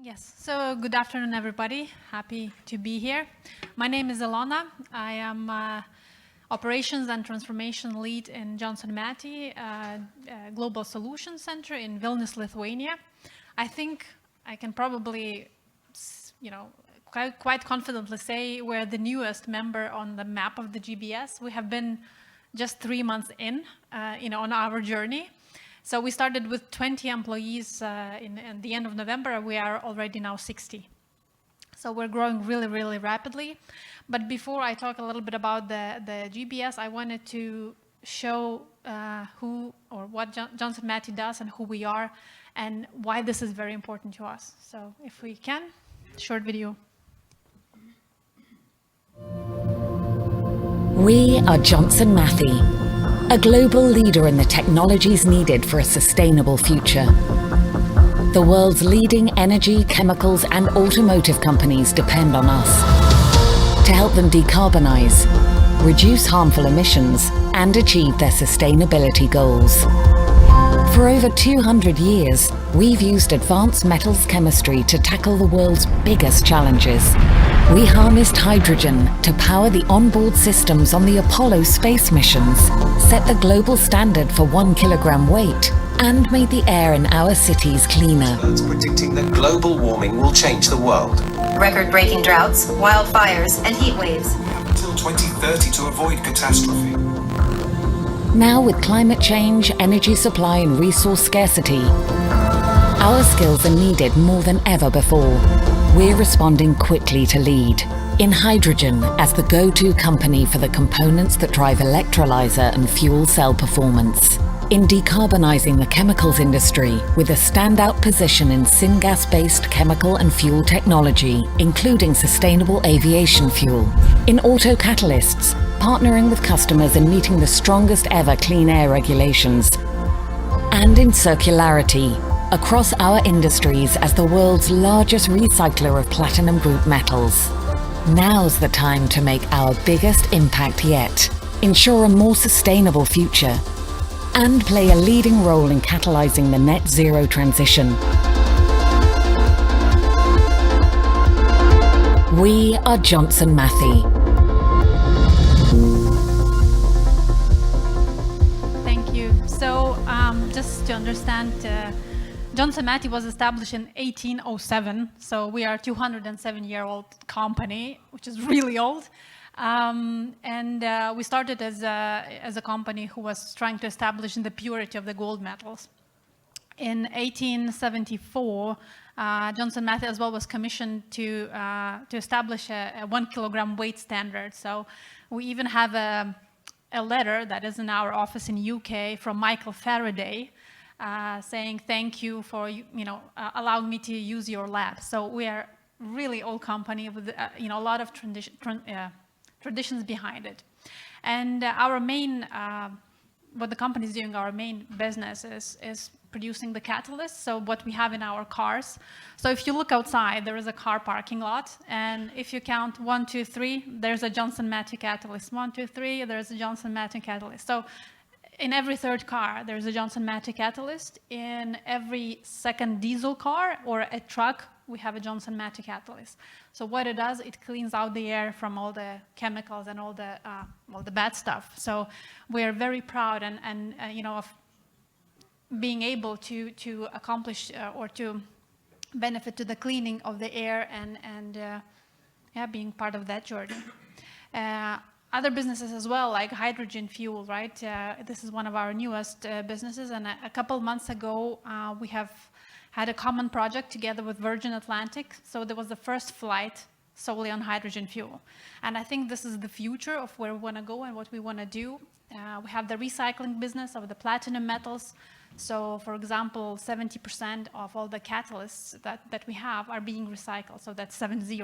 Yes, so good afternoon, everybody. Happy to be here. My name is Ilona. I am Operations and Transformation Lead in Johnson Matthey Global Solutions Center in Vilnius, Lithuania. I think I can probably, quite confidently say we're the newest member on the map of the GBS. We have been just 3 months in, on our journey. So we started with 20 employees in the end of November. We are already now 60. So we're growing really, really rapidly. But before I talk a little bit about the GBS, I wanted to show who or what Johnson Matthey does and who we are and why this is very important to us. So if we can, short video. We are Johnson Matthey, a global leader in the technologies needed for a sustainable future. The world's leading energy, chemicals, and automotive companies depend on us to help them decarbonize, reduce harmful emissions, and achieve their sustainability goals. For over 200 years, we've used advanced metals chemistry to tackle the world's biggest challenges. We harnessed hydrogen to power the onboard systems on the Apollo space missions, set the global standard for 1 kilogram weight, and made the air in our cities cleaner. Experts predicting that global warming will change the world. Record-breaking droughts, wildfires, and heat waves. We have until 2030 to avoid catastrophe. Now with climate change, energy supply and resource scarcity, our skills are needed more than ever before. We're responding quickly to lead in hydrogen as the go-to company for the components that drive electrolyzer and fuel cell performance. In decarbonizing the chemicals industry with a standout position in syngas-based chemical and fuel technology, including sustainable aviation fuel. In auto catalysts, partnering with customers and meeting the strongest ever clean air regulations. And in circularity, across our industries as the world's largest recycler of platinum group metals. Now's the time to make our biggest impact yet, ensure a more sustainable future, and play a leading role in catalyzing the net zero transition. We are Johnson Matthey. Thank you. So just to understand, Johnson Matthey was established in 1807, so we are a 207-year-old company, which is really old. We started as a company who was trying to establish the purity of the gold metals. In 1874, Johnson Matthey as well was commissioned to establish a 1 kilogram weight standard. So we even have a letter that is in our office in UK from Michael Faraday, saying thank you for allowing me to use your lab. So we are really old company with a lot of traditions behind it. And our main, what the company is doing, our main business is producing the catalysts, so what we have in our cars. So if you look outside, there is a car parking lot, and if you count 1, 2, 3, there's a Johnson Matthey catalyst. 1, 2, 3, there's a Johnson Matthey catalyst. So in every third car, there's a Johnson Matthey catalyst. In every second diesel car or a truck, we have a Johnson Matthey catalyst. So what it does, it cleans out the air from all the chemicals and all the bad stuff. So we are very proud and of being able to accomplish or to benefit to the cleaning of the air and being part of that journey. Other businesses as well, like hydrogen fuel, right? This is one of our newest businesses, and a couple months ago, we have had a common project together with Virgin Atlantic. So there was the first flight solely on hydrogen fuel. And I think this is the future of where we want to go and what we want to do. We have the recycling business of the platinum metals. So for example, 70% of all the catalysts that we have are being recycled. So that's 70.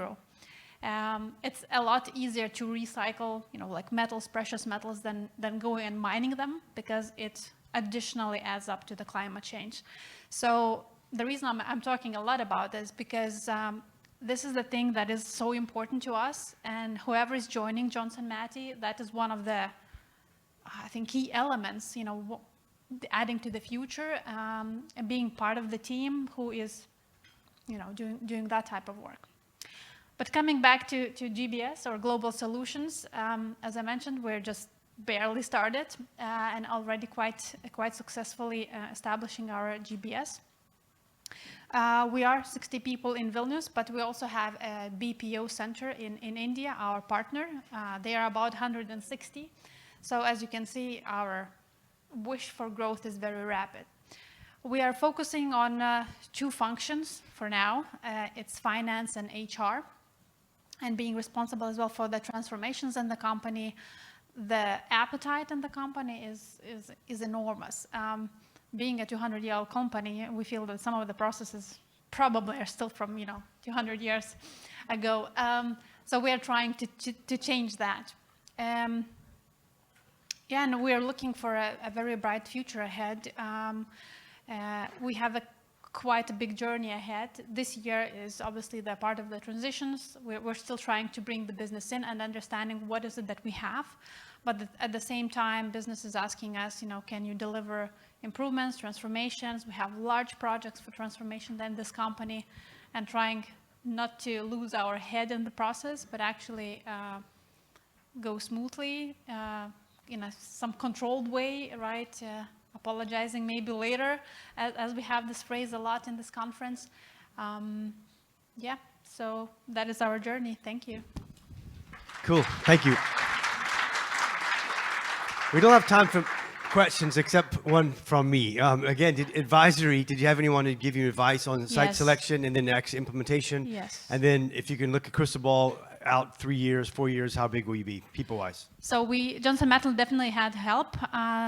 It's a lot easier to recycle, like metals, precious metals, than going and mining them, because it additionally adds up to the climate change. So the reason I'm talking a lot about this because this is the thing that is so important to us, and whoever is joining Johnson Matthey, that is one of the, I think, key elements, adding to the future, and being part of the team who is doing that type of work. But coming back to GBS, or Global Solutions, as I mentioned, we're just barely started and already quite successfully establishing our GBS. We are 60 people in Vilnius, but we also have a BPO center in India, our partner. They are about 160. So as you can see, our wish for growth is very rapid. We are focusing on 2 functions for now. It's finance and HR, and being responsible as well for the transformations in the company. The appetite in the company is enormous. Being a 200-year-old company, we feel that some of the processes probably are still from 200 years ago. So we are trying to change that. And we are looking for a very bright future ahead. We have quite a big journey ahead. This year is obviously the part of the transitions. We're still trying to bring the business in and understanding what is it that we have. But at the same time, business is asking us, can you deliver improvements, transformations? We have large projects for transformation in this company, and trying not to lose our head in the process, but actually go smoothly in some controlled way, right? Apologizing maybe later, as we have this phrase a lot in this conference. So that is our journey. Thank you. Cool, thank you. We don't have time for questions except one from me. Again, did you have anyone to give you advice on site selection and then the actual implementation? Yes. And then if you can look at crystal ball out 3 years, 4 years, how big will you be, people-wise? So Johnson Matthey definitely had help.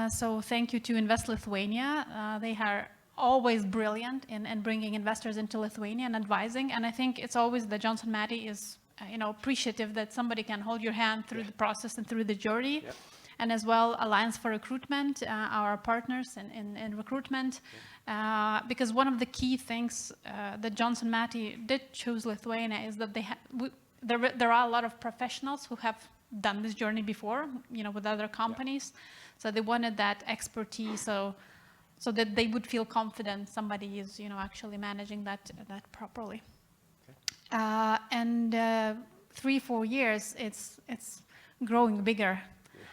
So thank you to Invest Lithuania. They are always brilliant in bringing investors into Lithuania and advising. And I think it's always that Johnson Matthey is appreciative that somebody can hold your hand through the process and through the journey. Yep. And as well, Alliance for Recruitment, our partners in recruitment. Because one of the key things that Johnson Matthey did choose Lithuania is that there are a lot of professionals who have done this journey before, with other companies. So they wanted that expertise, so that they would feel confident somebody is, actually managing that properly. Okay. And 3-4 years, it's growing bigger.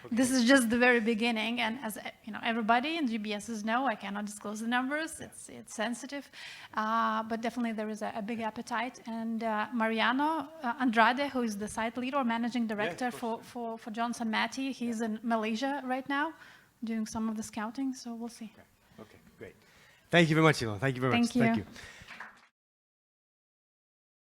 Okay. This is just the very beginning, and as everybody in GBSs know, I cannot disclose the numbers. Yeah. It's sensitive, but definitely there is a big appetite. And Mariano Andrade, who is the site lead or managing director for Johnson Matthey, he's in Malaysia right now, doing some of the scouting. So we'll see. Okay, great. Thank you very much, Ilona. Thank you very much. Thank you.